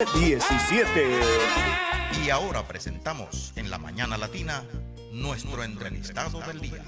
17. Y ahora presentamos en la Mañana Latina nuestro entrevistado del día.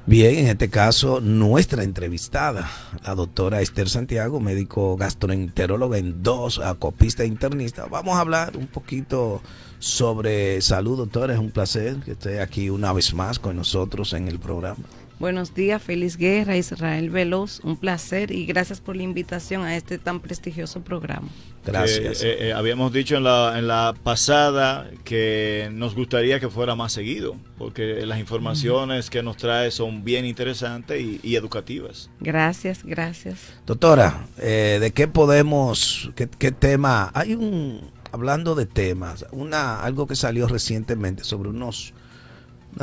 Bien, en este caso, nuestra entrevistada, la doctora Esther Santiago, médico gastroenteróloga en 2, acopista e internista. Vamos a hablar un poquito sobre salud, doctora. Es un placer que esté aquí una vez más con nosotros en el programa. Buenos días, Félix Guerra, Israel Veloz, un placer y gracias por la invitación a este tan prestigioso programa. Gracias. Habíamos dicho en la pasada que nos gustaría que fuera más seguido, porque las informaciones que nos trae son bien interesantes y educativas. Gracias. Doctora, ¿de qué podemos, qué tema? Hablando de temas, algo que salió recientemente sobre una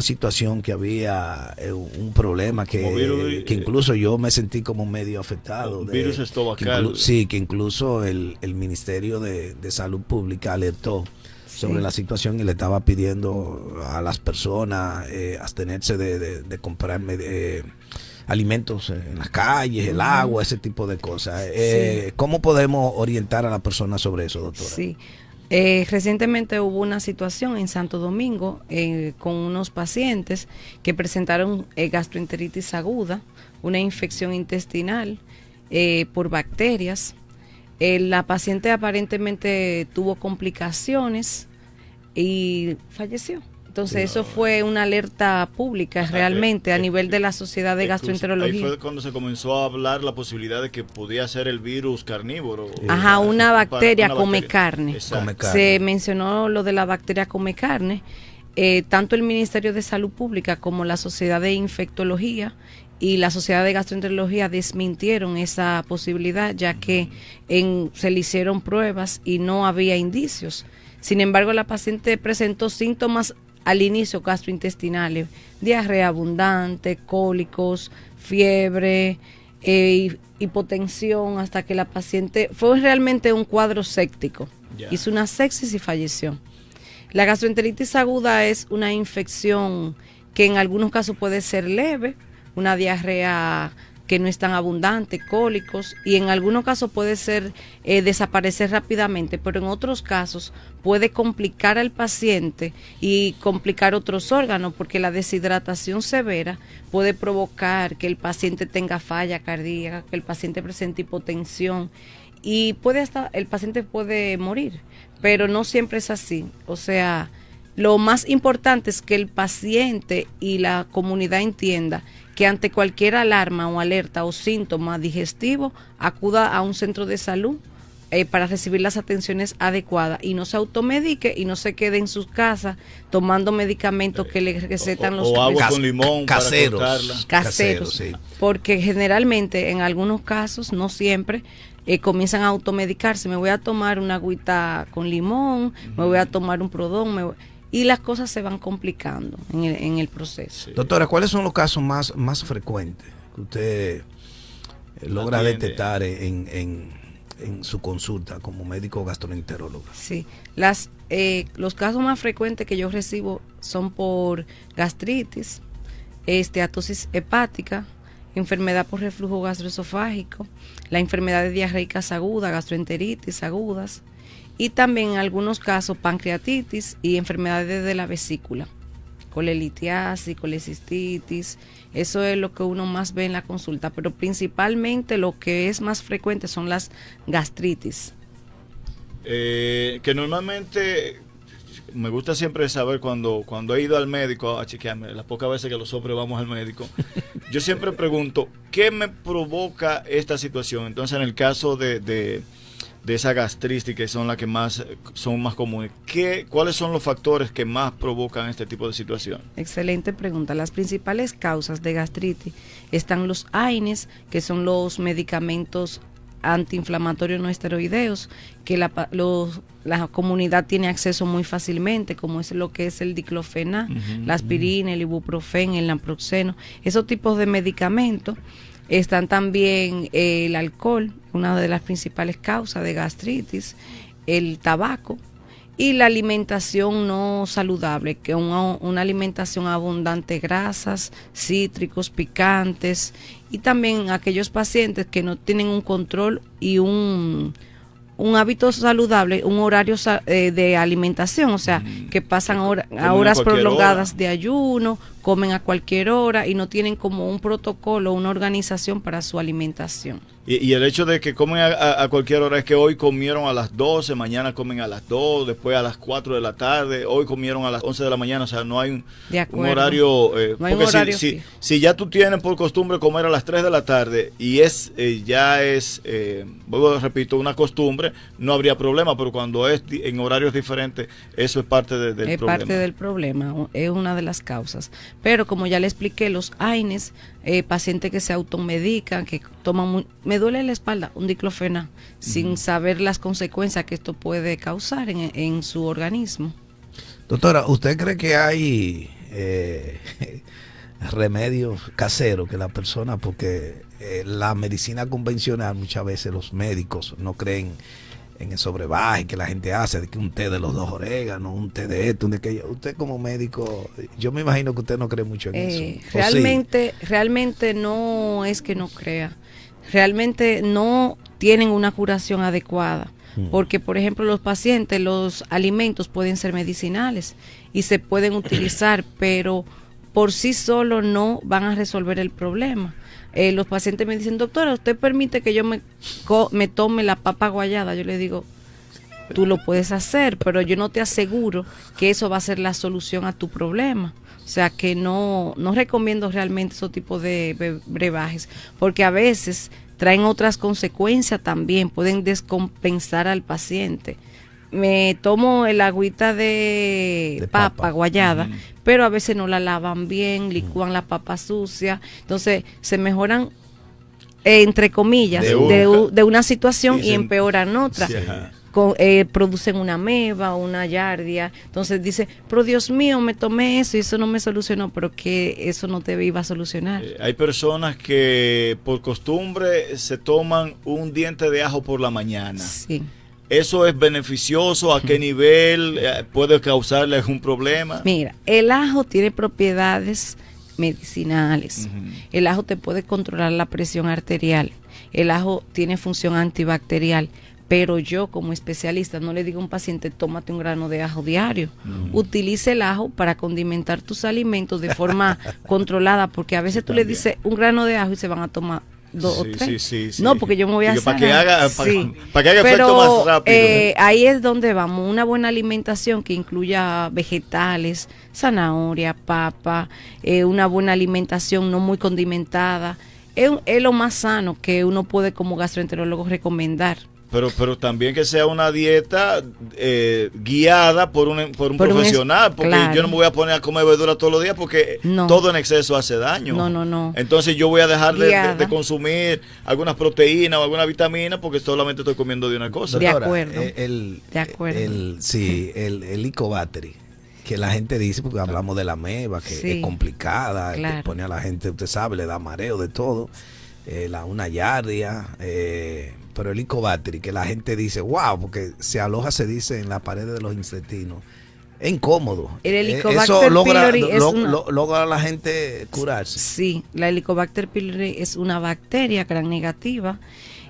situación que había, un problema que incluso yo me sentí como medio afectado. Virus estomacal. Que incluso el Ministerio de Salud Pública alertó sobre la situación y le estaba pidiendo a las personas abstenerse de comprar alimentos en las calles, el agua, ese tipo de cosas. ¿Cómo podemos orientar a la persona sobre eso, doctora? Sí. Recientemente hubo una situación en Santo Domingo con unos pacientes que presentaron gastroenteritis aguda, una infección intestinal por bacterias. La paciente aparentemente tuvo complicaciones y falleció. Entonces eso fue una alerta pública realmente a nivel de la Sociedad de Gastroenterología. Ahí fue cuando se comenzó a hablar la posibilidad de que podía ser el virus carnívoro. Una bacteria come carne. Exacto. Se mencionó lo de la bacteria come carne. Tanto el Ministerio de Salud Pública como la Sociedad de Infectología y la Sociedad de Gastroenterología desmintieron esa posibilidad, ya que se le hicieron pruebas y no había indicios. Sin embargo, la paciente presentó síntomas al inicio gastrointestinales, diarrea abundante, cólicos, fiebre, hipotensión, hasta que la paciente fue realmente un cuadro séptico. Hizo una sepsis y falleció. La gastroenteritis aguda es una infección que en algunos casos puede ser leve, una diarrea que no es tan abundante, cólicos, y en algunos casos puede ser desaparecer rápidamente, pero en otros casos puede complicar al paciente y complicar otros órganos, porque la deshidratación severa puede provocar que el paciente tenga falla cardíaca, que el paciente presente hipotensión y el paciente puede morir, pero no siempre es así. O sea, lo más importante es que el paciente y la comunidad entienda que ante cualquier alarma o alerta o síntoma digestivo acuda a un centro de salud para recibir las atenciones adecuadas y no se automedique y no se quede en sus casas tomando medicamentos que le recetan los agua con limón caseros, sí. Porque generalmente en algunos casos, no siempre, comienzan a automedicarse. Me voy a tomar una agüita con limón, me voy a tomar un Prodón, y las cosas se van complicando en el proceso. Doctora, ¿cuáles son los casos más frecuentes que usted logra detectar en su consulta como médico gastroenterólogo? Sí, los casos más frecuentes que yo recibo son por gastritis, esteatosis hepática, enfermedad por reflujo gastroesofágico, la enfermedad de diarreicas agudas, gastroenteritis agudas, y también en algunos casos pancreatitis y enfermedades de la vesícula, colelitiasis, colecistitis. Eso es lo que uno más ve en la consulta, pero principalmente lo que es más frecuente son las gastritis. Que normalmente me gusta siempre saber cuando he ido al médico a chequearme, las pocas veces que los hombres vamos al médico, yo siempre pregunto, ¿qué me provoca esta situación? Entonces, en el caso de esa gastritis, que son las que son más comunes, ¿cuáles son los factores que más provocan este tipo de situación? Excelente pregunta. Las principales causas de gastritis están los AINES, que son los medicamentos antiinflamatorios no esteroideos, que la comunidad tiene acceso muy fácilmente, como es lo que es el diclofenac, la aspirina, el ibuprofeno, el naproxeno, esos tipos de medicamentos. Están también el alcohol, una de las principales causas de gastritis, el tabaco y la alimentación no saludable, que una alimentación abundante de grasas, cítricos, picantes, y también aquellos pacientes que no tienen un control y un hábito saludable, un horario de alimentación, o sea, que pasan a horas prolongadas de ayuno, comen a cualquier hora y no tienen como un protocolo, una organización para su alimentación. Y el hecho de que comen a cualquier hora es que hoy comieron a las 12, mañana comen a las 2, después a las 4 de la tarde, hoy comieron a las 11 de la mañana, o sea, no hay un horario. No hay un horario si ya tú tienes por costumbre comer a las 3 de la tarde y vuelvo repito, una costumbre, no habría problema, pero cuando es en horarios diferentes, eso es parte del problema. Es parte del problema, es una de las causas. Pero como ya le expliqué, los AINES, pacientes que se automedican, que toman me duele la espalda, un diclofenac, sin saber las consecuencias que esto puede causar en su organismo. Doctora, ¿usted cree que hay remedios caseros que la persona, porque la medicina convencional muchas veces los médicos no creen en el sobrebaje que la gente hace, de que un té de los 2 oréganos, un té de esto, un té de aquello? Usted como médico, yo me imagino que usted no cree mucho en eso. Realmente no es que no crea. Realmente no tienen una curación adecuada. Porque, por ejemplo, los pacientes, los alimentos pueden ser medicinales y se pueden utilizar, pero por sí solo no van a resolver el problema. Los pacientes me dicen, doctora, ¿usted permite que yo me tome la papa guayada? Yo le digo, tú lo puedes hacer, pero yo no te aseguro que eso va a ser la solución a tu problema. O sea que no recomiendo realmente esos tipos de brebajes, porque a veces traen otras consecuencias también, pueden descompensar al paciente. Me tomo el agüita de papa guayada, pero a veces no la lavan bien, licúan la papa sucia, entonces se mejoran, entre comillas, de una situación y empeoran otra. Sí. Producen una ameba, una giardia. Entonces dice, pero Dios mío, me tomé eso y eso no me solucionó, pero que eso no te iba a solucionar. Hay personas que por costumbre se toman un diente de ajo por la mañana. Sí. ¿Eso es beneficioso? ¿A qué nivel puede causarle algún problema? Mira, el ajo tiene propiedades medicinales. El ajo te puede controlar la presión arterial. El ajo tiene función antibacterial. Pero yo como especialista no le digo a un paciente, tómate un grano de ajo diario. Utilice el ajo para condimentar tus alimentos de forma controlada, porque a veces tú le dices un grano de ajo y se van a tomar 2 o 3. Sí. No, porque yo me voy a hacer. Para que haga efecto más rápido. Ahí es donde vamos. Una buena alimentación que incluya vegetales, zanahoria, papa, una buena alimentación no muy condimentada. Es lo más sano que uno puede como gastroenterólogo recomendar. Pero también que sea una dieta guiada por un profesional, porque claro, yo no me voy a poner a comer verdura todos los días porque todo en exceso hace daño. No. Entonces yo voy a dejar de consumir algunas proteínas o alguna vitamina porque solamente estoy comiendo de una cosa. De acuerdo. El Helicobacter, que la gente dice, porque hablamos de la ameba, que es complicada, claro, que pone a la gente, usted sabe, le da mareo de todo, una giardia, pero el Helicobacter, que la gente dice, wow, porque se aloja, se dice, en la pared de los intestinos. Es incómodo. El Helicobacter pylori logra a la gente curarse. Sí, la Helicobacter pylori es una bacteria gram negativa.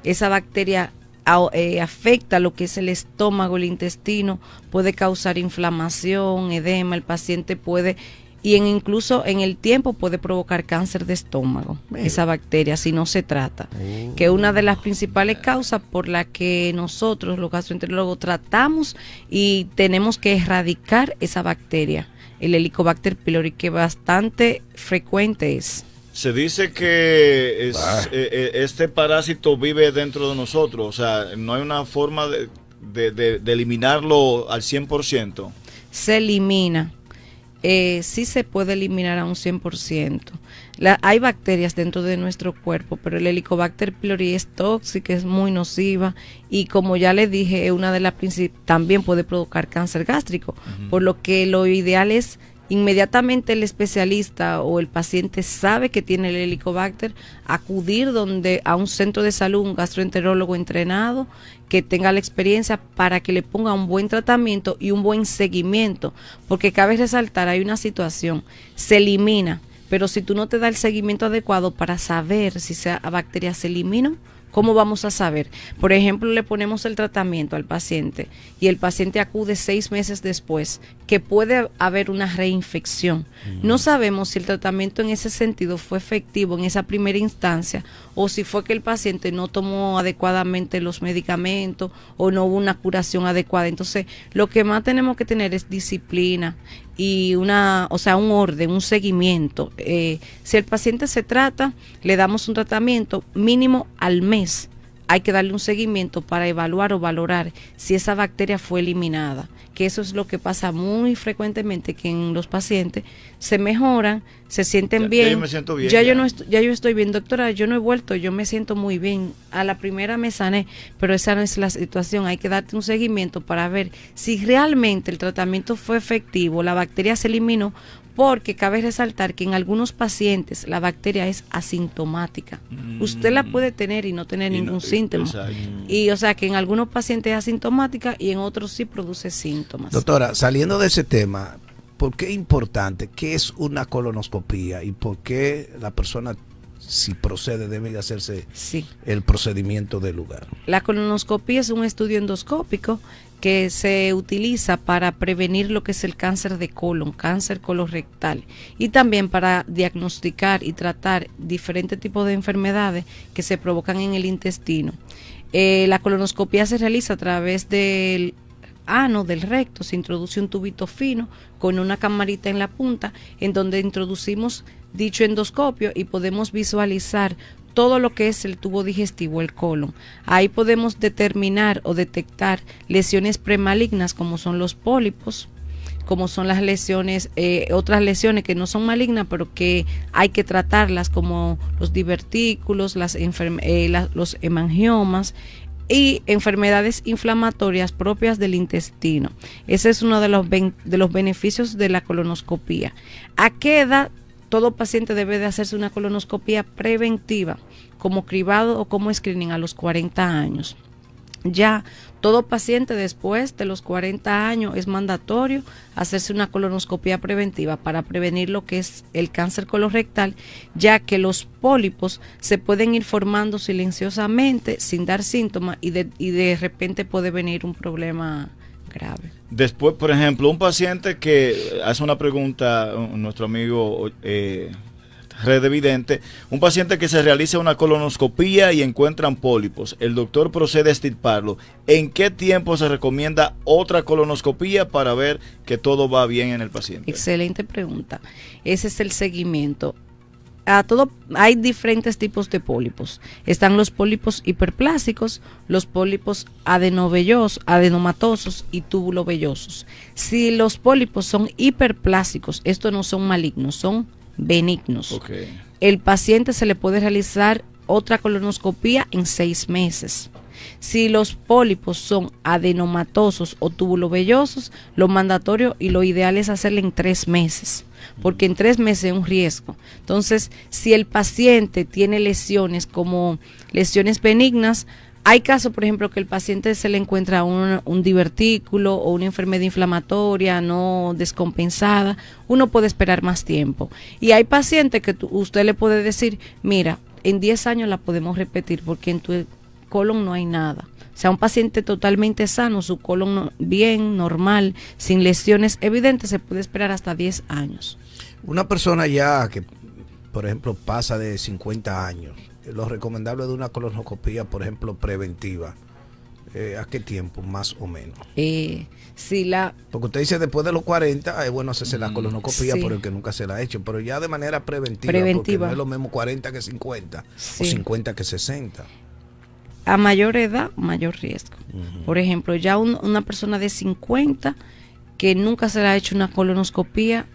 Esa bacteria afecta lo que es el estómago, el intestino, puede causar inflamación, edema, el paciente puede, y incluso en el tiempo puede provocar cáncer de estómago, esa bacteria, si no se trata. Que es una de las principales causas por la que nosotros, los gastroenterólogos, tratamos y tenemos que erradicar esa bacteria, el Helicobacter pylori, que bastante frecuente es. Se dice que este parásito vive dentro de nosotros, o sea, no hay una forma de eliminarlo al 100%. Se elimina. Sí se puede eliminar a un 100%. Hay bacterias dentro de nuestro cuerpo, pero el Helicobacter pylori es tóxica, es muy nociva y como ya le dije, una de las también puede provocar cáncer gástrico, por lo que lo ideal es inmediatamente el especialista o el paciente sabe que tiene el Helicobacter, acudir a un centro de salud, un gastroenterólogo entrenado que tenga la experiencia para que le ponga un buen tratamiento y un buen seguimiento, porque cabe resaltar, hay una situación, se elimina, pero si tú no te das el seguimiento adecuado para saber si esa bacteria se eliminó, ¿Cómo vamos a saber? Por ejemplo, le ponemos el tratamiento al paciente y el paciente acude 6 meses después, que puede haber una reinfección. No sabemos si el tratamiento en ese sentido fue efectivo en esa primera instancia o si fue que el paciente no tomó adecuadamente los medicamentos o no hubo una curación adecuada. Entonces, lo que más tenemos que tener es disciplina y un orden, un seguimiento. Si el paciente se trata, le damos un tratamiento mínimo al mes. Hay que darle un seguimiento para evaluar o valorar si esa bacteria fue eliminada, que eso es lo que pasa muy frecuentemente, que en los pacientes se mejoran, se sienten bien. Yo me siento bien. Ya yo estoy bien, doctora, yo no he vuelto, yo me siento muy bien. A la primera me sané, pero esa no es la situación. Hay que darte un seguimiento para ver si realmente el tratamiento fue efectivo, la bacteria se eliminó, porque cabe resaltar que en algunos pacientes la bacteria es asintomática. Usted la puede tener y no tener ningún síntoma. Y o sea que en algunos pacientes es asintomática y en otros sí produce síntomas. Doctora, saliendo de ese tema, ¿por qué es importante? ¿Qué es una colonoscopía? ¿Y por qué la persona, si procede, debe de hacerse el procedimiento del lugar? La colonoscopía es un estudio endoscópico que se utiliza para prevenir lo que es el cáncer de colon, cáncer colorectal, y también para diagnosticar y tratar diferentes tipos de enfermedades que se provocan en el intestino. La colonoscopía se realiza a través del ano, del recto. Se introduce un tubito fino con una camarita en la punta, en donde introducimos dicho endoscopio y podemos visualizar todo lo que es el tubo digestivo, el colon. Ahí podemos determinar o detectar lesiones premalignas, como son los pólipos, como son las lesiones, otras lesiones que no son malignas, pero que hay que tratarlas, como los divertículos, los hemangiomas y enfermedades inflamatorias propias del intestino. Ese es uno de los beneficios de la colonoscopía. ¿A qué edad todo paciente debe de hacerse una colonoscopía preventiva, como cribado o como screening? A los 40 años. Ya todo paciente después de los 40 años es mandatorio hacerse una colonoscopía preventiva para prevenir lo que es el cáncer colorectal, ya que los pólipos se pueden ir formando silenciosamente sin dar síntomas y de repente puede venir un problema grave. Después, por ejemplo, un paciente que hace una pregunta, nuestro amigo Redevidente, un paciente que se realiza una colonoscopía y encuentran pólipos, el doctor procede a extirparlo. ¿En qué tiempo se recomienda otra colonoscopía para ver que todo va bien en el paciente? Excelente pregunta. Ese es el seguimiento. Hay diferentes tipos de pólipos. Están los pólipos hiperplásicos, los pólipos adenomatosos y tubulovellosos. Si los pólipos son hiperplásicos, estos no son malignos, son benignos. Okay. El paciente se le puede realizar otra colonoscopía en 6 meses. Si los pólipos son adenomatosos o tubulovellosos, lo mandatorio y lo ideal es hacerle en 3 meses, porque en 3 meses es un riesgo. Entonces, si el paciente tiene lesiones como lesiones benignas, hay casos, por ejemplo, que el paciente se le encuentra un divertículo o una enfermedad inflamatoria no descompensada, uno puede esperar más tiempo. Y hay pacientes que usted le puede decir, mira, en 10 años la podemos repetir porque en tu colon no hay nada. O sea, un paciente totalmente sano, su colon bien, normal, sin lesiones evidentes, se puede esperar hasta 10 años. Una persona ya que, por ejemplo, pasa de 50 años, lo recomendable de una colonoscopía, por ejemplo, preventiva, ¿a qué tiempo más o menos? Porque usted dice después de los 40 es bueno hacerse la colonoscopía, sí, por el que nunca se la ha hecho, pero ya de manera preventiva. Porque no es lo mismo 40 que 50, sí, o 50 que 60. A mayor edad, mayor riesgo. Por ejemplo, ya una persona de 50 que nunca se le ha hecho una colonoscopía,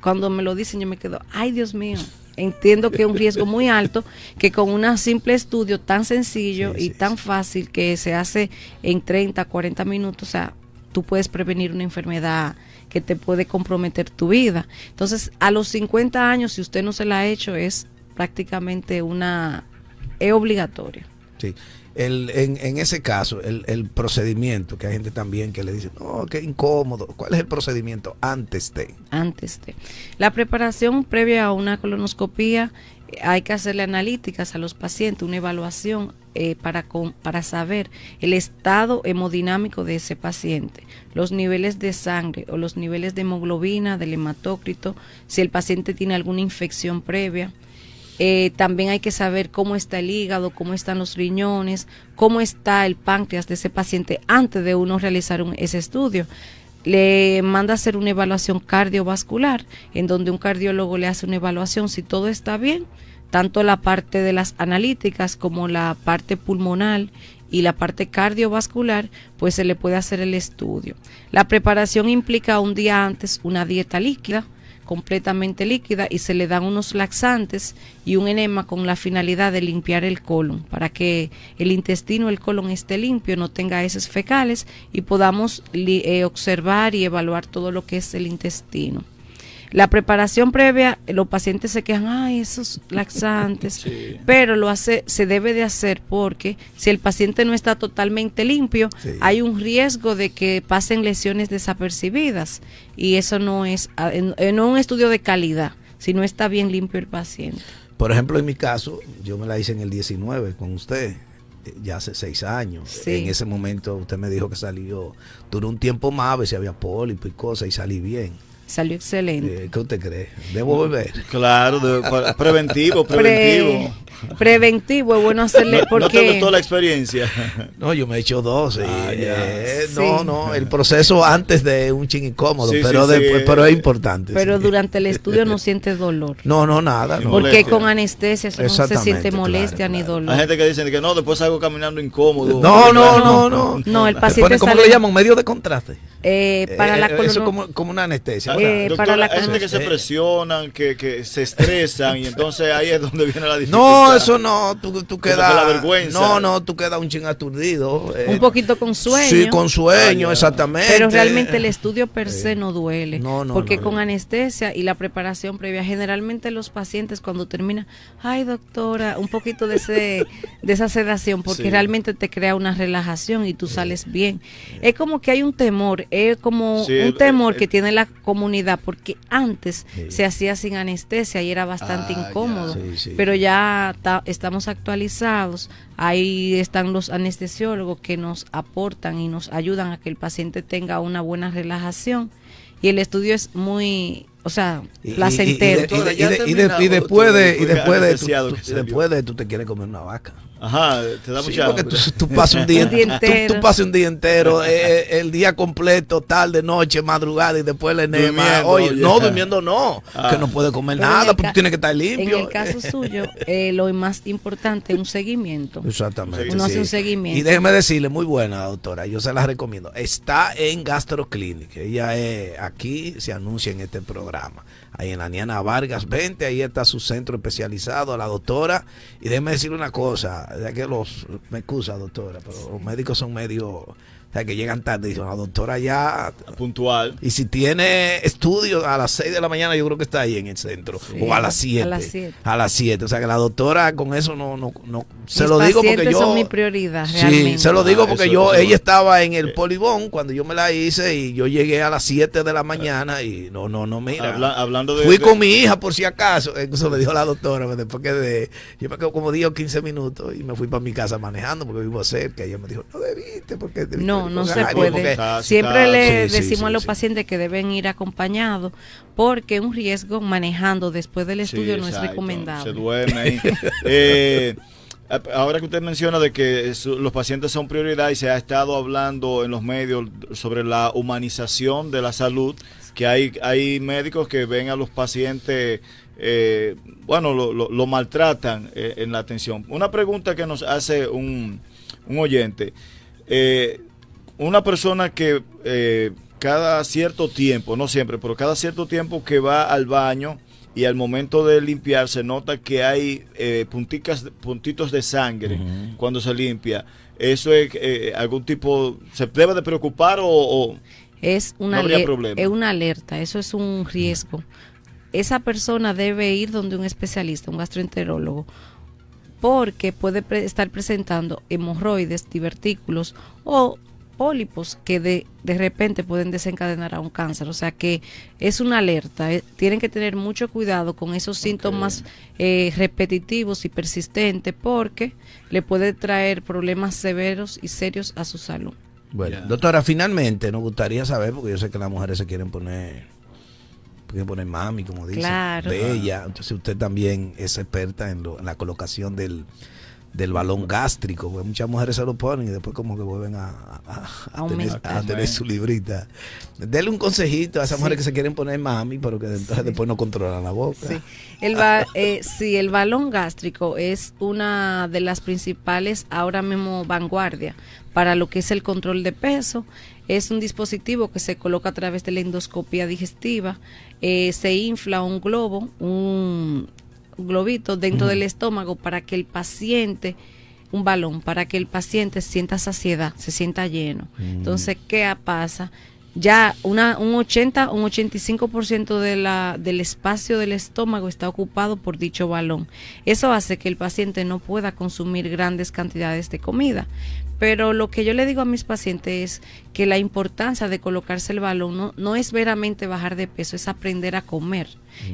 cuando me lo dicen yo me quedo, ay Dios mío, entiendo que es un riesgo muy alto, que con un simple estudio tan sencillo y tan fácil que se hace en 30, 40 minutos, o sea, tú puedes prevenir una enfermedad que te puede comprometer tu vida. Entonces, a los 50 años, si usted no se la ha hecho, es prácticamente es obligatorio. Sí. En ese caso, el procedimiento, que hay gente también que le dice, no, qué incómodo. ¿Cuál es el procedimiento antes de? La preparación previa a una colonoscopía hay que hacerle analíticas a los pacientes, una evaluación para saber el estado hemodinámico de ese paciente, los niveles de sangre o los niveles de hemoglobina, del hematócrito, si el paciente tiene alguna infección previa. También hay que saber cómo está el hígado, cómo están los riñones, cómo está el páncreas de ese paciente antes de uno realizar ese estudio. Le manda a hacer una evaluación cardiovascular, en donde un cardiólogo le hace una evaluación si todo está bien, tanto la parte de las analíticas como la parte pulmonar y la parte cardiovascular, pues se le puede hacer el estudio. La preparación implica un día antes una dieta líquida, completamente líquida, y se le dan unos laxantes y un enema con la finalidad de limpiar el colon, para que el intestino, el colon esté limpio, no tenga heces fecales y podamos observar y evaluar todo lo que es el intestino. La preparación previa, los pacientes se quejan, ay, esos laxantes, Sí. pero se debe de hacer porque si el paciente no está totalmente limpio, Sí. hay un riesgo de que pasen lesiones desapercibidas, y eso no es no un estudio de calidad, si no está bien limpio el paciente. Por ejemplo, en mi caso, yo me la hice en el 19 con usted, ya hace 6 años. Sí. En ese momento usted me dijo que salió, duró un tiempo más, a ver si había pólipo y cosas, y salí bien. Salió excelente. ¿Qué usted cree? ¿Debo volver? Claro, preventivo. Preventivo, es bueno hacerle ¿No te porque gustó la experiencia? No, yo me he hecho 2. Sí. No, el proceso antes de un chin incómodo, Sí, pero sí, después, sí. pero es importante. pero sí. durante el estudio no siente dolor. No, nada. No. Porque molestia. con anestesia eso no se Exactamente, siente molestia claro, ni claro. dolor. Hay gente que dice que no, después salgo caminando incómodo. No, el Te paciente ponen, ¿cómo sale- le llaman? Medio de contraste. para la Eso es colono- como una anestesia. Doctora, para la hay gente que se colonoscopia. presionan, que se estresan, y entonces ahí es donde viene la dificultad. No, eso no, tú que quedas. la vergüenza. No, tú quedas un ching aturdido. un poquito con sueño. Sí, con sueño, Ah, ya. exactamente. Pero realmente el estudio per se no duele, No, porque no. con anestesia y la preparación previa, generalmente los pacientes cuando terminan, ay doctora, un poquito de esa sedación, porque Sí. realmente te crea una relajación y tú sales bien. Es como que hay un temor, es como Sí, un temor el- que tiene la comunidad, porque antes Sí. se hacía sin anestesia y era bastante Ah, incómodo, ya. Sí. pero ya estamos actualizados. Ahí están los anestesiólogos que nos aportan y nos ayudan a que el paciente tenga una buena relajación, y el estudio es muy, placentero. Doctora, ya terminamos, Y después de anestesiado que salió. después de tú te quieres comer una vaca. Ajá, te da Sí, mucha porque hambre. tú pasas un día, Un día entero. tú pasas un día entero, el día completo, tarde, noche, madrugada, y después el enema. Durmiendo, Oye, ya. no, durmiendo no, Ah. que no puede comer Pero en nada, el porque ca- tiene que estar limpio. En el caso suyo, lo más importante es un seguimiento. Exactamente. Uno hace sí. un seguimiento. Y déjeme decirle, muy buena doctora, yo se la recomiendo. Está en Gastroclinic. Ella aquí se anuncia en este programa. Ahí en la Niana Vargas 20, ahí está su centro especializado, la doctora. Y déjeme decirle una cosa, ya que me excusa doctora, pero los médicos son medio, o sea, que llegan tarde, dicen, la doctora ya. Puntual. Y si tiene estudios a las 6 de la mañana, yo creo que está ahí en el centro. Sí. O a las 7. A las 7. A las 7. O sea que la doctora con eso no se Mis lo digo porque pacientes yo. son mi prioridad, Sí, realmente. se lo digo porque eso ella va. estaba en el Polibón cuando yo me la hice y yo llegué a las 7 de la mañana y no, mira. Hablando de... Fui con mi hija por si acaso, eso me dijo la doctora, pero después que yo me quedo como 10 o 15 minutos y me fui para mi casa manejando porque vivo cerca y ella me dijo, no debiste porque debiste No, ir no con se alguien, puede. porque- Siempre le Sí, decimos a los sí. pacientes que deben ir acompañados, porque un riesgo manejando después del estudio no es exacto, recomendable. Se duerme ahí. Ahora que usted menciona de que los pacientes son prioridad y se ha estado hablando en los medios sobre la humanización de la salud, que hay médicos que ven a los pacientes, lo maltratan en la atención. Una pregunta que nos hace un oyente. Una persona que cada cierto tiempo, no siempre, pero cada cierto tiempo que va al baño y al momento de limpiar se nota que hay puntitos de sangre cuando se limpia. ¿Eso es algún tipo, se debe de preocupar o Es una, no habría problema? es una alerta, eso es un riesgo. Esa persona debe ir donde un especialista, un gastroenterólogo, porque puede estar presentando hemorroides, divertículos o pólipos que de repente pueden desencadenar a un cáncer. O sea que es una alerta. Tienen que tener mucho cuidado con esos síntomas repetitivos y persistentes, porque le puede traer problemas severos y serios a su salud. Bueno, doctora, finalmente nos gustaría saber, porque yo sé que las mujeres se quieren poner mami, como dicen, claro, bella. Entonces usted también es experta en la colocación del balón gástrico, porque muchas mujeres se lo ponen y después como que vuelven a tener su librita. Dele un consejito a esas mujeres que se quieren poner mami, pero que entonces después no controlan la boca. Sí. El balón gástrico es una de las principales ahora mismo vanguardia para lo que es el control de peso. Es un dispositivo que se coloca a través de la endoscopia digestiva. Se infla un globito dentro del estómago para que el paciente, un balón, para que el paciente sienta saciedad, se sienta lleno. Entonces, ¿qué pasa? Ya un 85% del espacio del estómago está ocupado por dicho balón. Eso hace que el paciente no pueda consumir grandes cantidades de comida. Pero lo que yo le digo a mis pacientes es que la importancia de colocarse el balón no es meramente bajar de peso, es aprender a comer.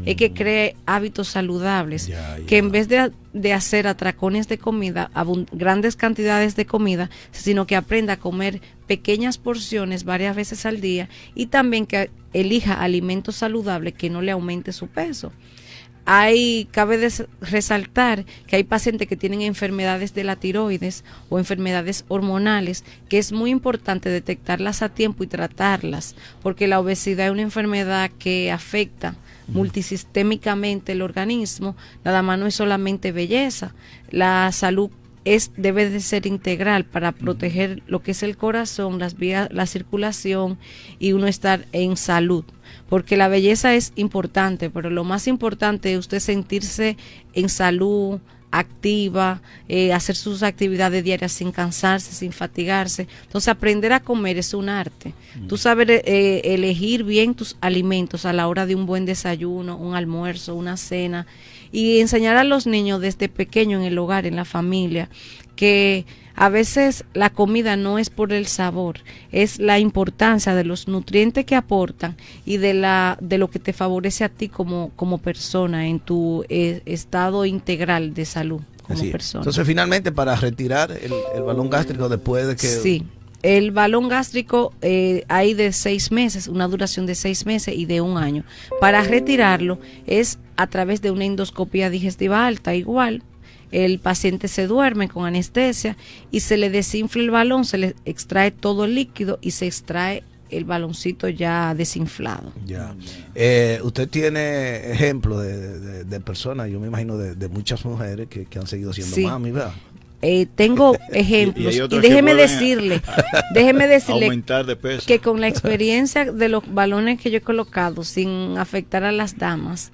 Es que cree hábitos saludables, que en vez de hacer atracones de comida, grandes cantidades de comida, sino que aprenda a comer pequeñas porciones varias veces al día, y también que elija alimentos saludables que no le aumente su peso. Cabe resaltar que hay pacientes que tienen enfermedades de la tiroides o enfermedades hormonales, que es muy importante detectarlas a tiempo y tratarlas, porque la obesidad es una enfermedad que afecta multisistémicamente el organismo. Nada más no es solamente belleza, la salud debe de ser integral para proteger lo que es el corazón, las vías, la circulación, y uno estar en salud. Porque la belleza es importante, pero lo más importante es usted sentirse en salud, activa, hacer sus actividades diarias sin cansarse, sin fatigarse. Entonces, aprender a comer es un arte. Tú saber elegir bien tus alimentos a la hora de un buen desayuno, un almuerzo, una cena, y enseñar a los niños desde pequeño en el hogar, en la familia, que a veces la comida no es por el sabor, es la importancia de los nutrientes que aportan y de lo que te favorece a ti como persona en tu estado integral de salud como persona. Entonces, finalmente, para retirar el balón gástrico después de que... Sí. El balón gástrico hay de 6 meses, una duración de 6 meses y de 1 año. Para retirarlo es a través de una endoscopia digestiva alta. Igual, el paciente se duerme con anestesia y se le desinfla el balón, se le extrae todo el líquido y se extrae el baloncito ya desinflado. Ya. Usted tiene ejemplos de personas, yo me imagino de muchas mujeres que han seguido siendo mami, ¿verdad? Tengo ejemplos y déjeme decirle aumentar de peso, que con la experiencia de los balones que yo he colocado, sin afectar a las damas,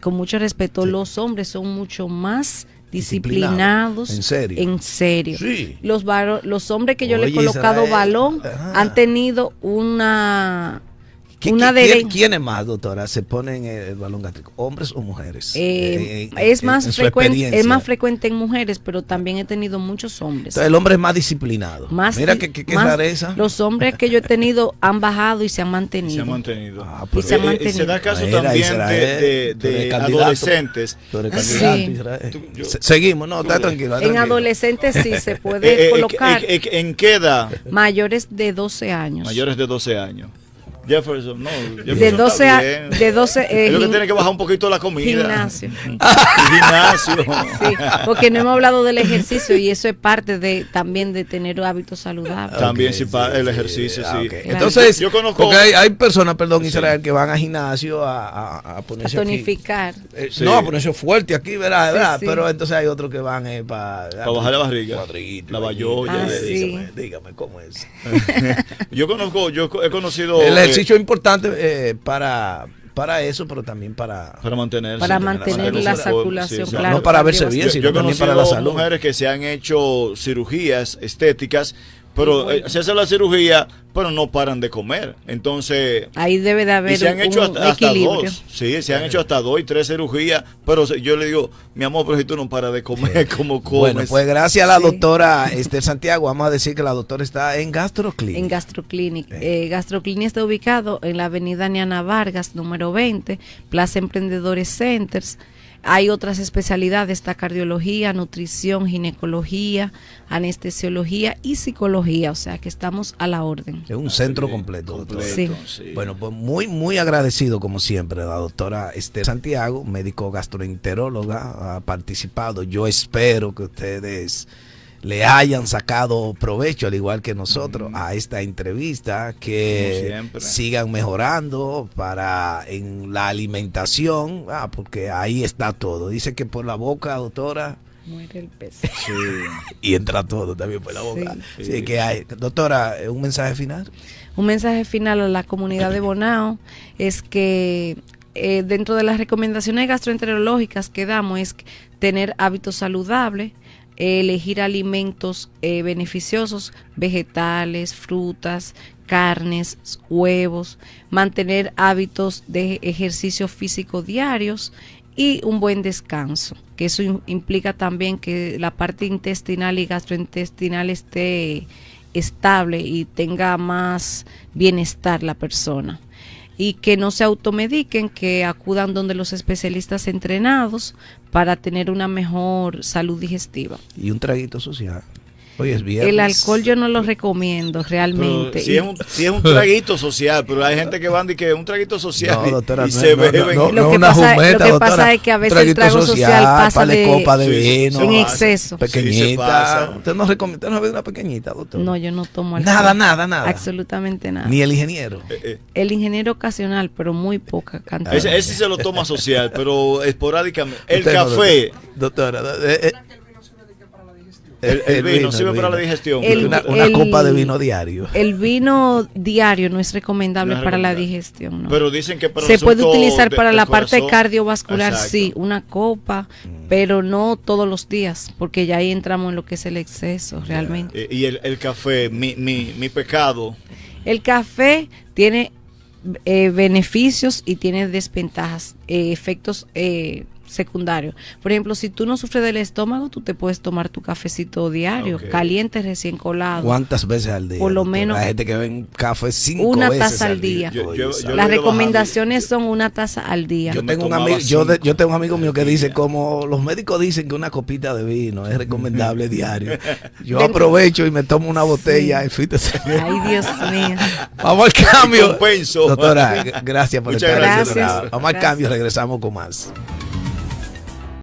con mucho respeto, los hombres son mucho más disciplinados. En serio. Sí. Los hombres que yo le he colocado balón han tenido una ¿Quiénes más, doctora, se ponen el balón gástrico? ¿Hombres o mujeres? Es más frecuente en mujeres, pero también he tenido muchos hombres. Entonces, el hombre es más disciplinado. Mira qué rareza. Los hombres que yo he tenido han bajado y se han mantenido. Se da caso también de adolescentes. Seguimos, no, está tranquilo. En adolescentes sí se puede colocar. ¿En qué edad? Mayores de 12 años. Mayores de 12 años. Jefferson, no. Jefferson de 12 a es lo que tiene que bajar un poquito la comida. Gimnasio. Gimnasio. Sí, porque no hemos hablado del ejercicio y eso es parte también de tener hábitos saludables. También el ejercicio, sí. Claro. Entonces, yo conozco, porque hay personas, Israel, que van al gimnasio a ponerse a tonificar. No, a ponerse fuerte aquí, ¿verdad? Sí. Pero entonces hay otros que van para bajar la barriga. La bayolla. Dígame, ¿cómo es? Yo he conocido... El ejercicio es importante para eso, pero también para mantener la circulación, claro. No para verse bien, sino también para la salud. Mujeres que se han hecho cirugías estéticas pero se hace la cirugía, pero no paran de comer. Entonces, ahí debe de haber y se han hecho hasta equilibrio. 2. Sí, se han hecho hasta 2 y 3 cirugías, pero yo le digo, mi amor, pero si tú no paras de comer, ¿cómo comes? Bueno, pues gracias a la doctora Esther Santiago, vamos a decir que la doctora está en Gastroclinic. En Gastroclinic. Gastroclinic está ubicado en la avenida Niana Vargas, número 20, Plaza Emprendedores Centers. Hay otras especialidades, está cardiología, nutrición, ginecología, anestesiología y psicología, o sea que estamos a la orden. Es un centro completo, doctora. Sí. Bueno, pues muy agradecido como siempre, la doctora Esther Santiago, médico gastroenteróloga, ha participado. Yo espero que ustedes le hayan sacado provecho, al igual que nosotros, a esta entrevista, que sigan mejorando en la alimentación, porque ahí está todo. Dice que por la boca, doctora, muere el pez. Sí. Y entra todo también por la boca. Sí. Así que hay, doctora, ¿un mensaje final? Un mensaje final a la comunidad de Bonao es que dentro de las recomendaciones gastroenterológicas que damos es tener hábitos saludables, elegir alimentos beneficiosos, vegetales, frutas, carnes, huevos, mantener hábitos de ejercicio físico diarios y un buen descanso, que eso implica también que la parte intestinal y gastrointestinal esté estable y tenga más bienestar la persona. Y que no se automediquen, que acudan donde los especialistas entrenados para tener una mejor salud digestiva. Y un traguito social. Hoy es viernes. El alcohol yo no lo recomiendo realmente. Si es un traguito social, pero hay gente que van y que es un traguito social doctora, y se beben. Lo que pasa es que a veces el trago social pasa de copa de vino en exceso. Pequeñita. ¿Usted no recomienda una pequeñita, doctor? No, yo no tomo alcohol. Nada. Absolutamente nada. Ni el ingeniero. El ingeniero ocasional, pero muy poca cantidad. Ese sí se lo toma social, pero esporádicamente. El café. Doctora. El vino sirve para la digestión. Una copa de vino diario. El vino diario no es recomendable para la digestión. ¿No? Pero dicen que para se puede utilizar para la parte cardiovascular, exacto. Sí, una copa, pero no todos los días, porque ya ahí entramos en lo que es el exceso realmente. Y el café, mi pecado. El café tiene beneficios y tiene desventajas, efectos secundario. Por ejemplo, si tú no sufres del estómago, tú te puedes tomar tu cafecito diario, caliente, recién colado. ¿Cuántas veces al día? Por lo doctora? menos. Hay gente que ven café 5 una veces taza al día. Las recomendaciones son una taza al día. Yo tengo un amigo mío que dice, como los médicos dicen que una copita de vino es recomendable diario. Yo aprovecho y me tomo una botella en fin de semana. Ay, Dios mío. Vamos al cambio. Compenso. Doctora, gracias por Muchas estar gracias. aquí. Vamos al cambio, regresamos con más.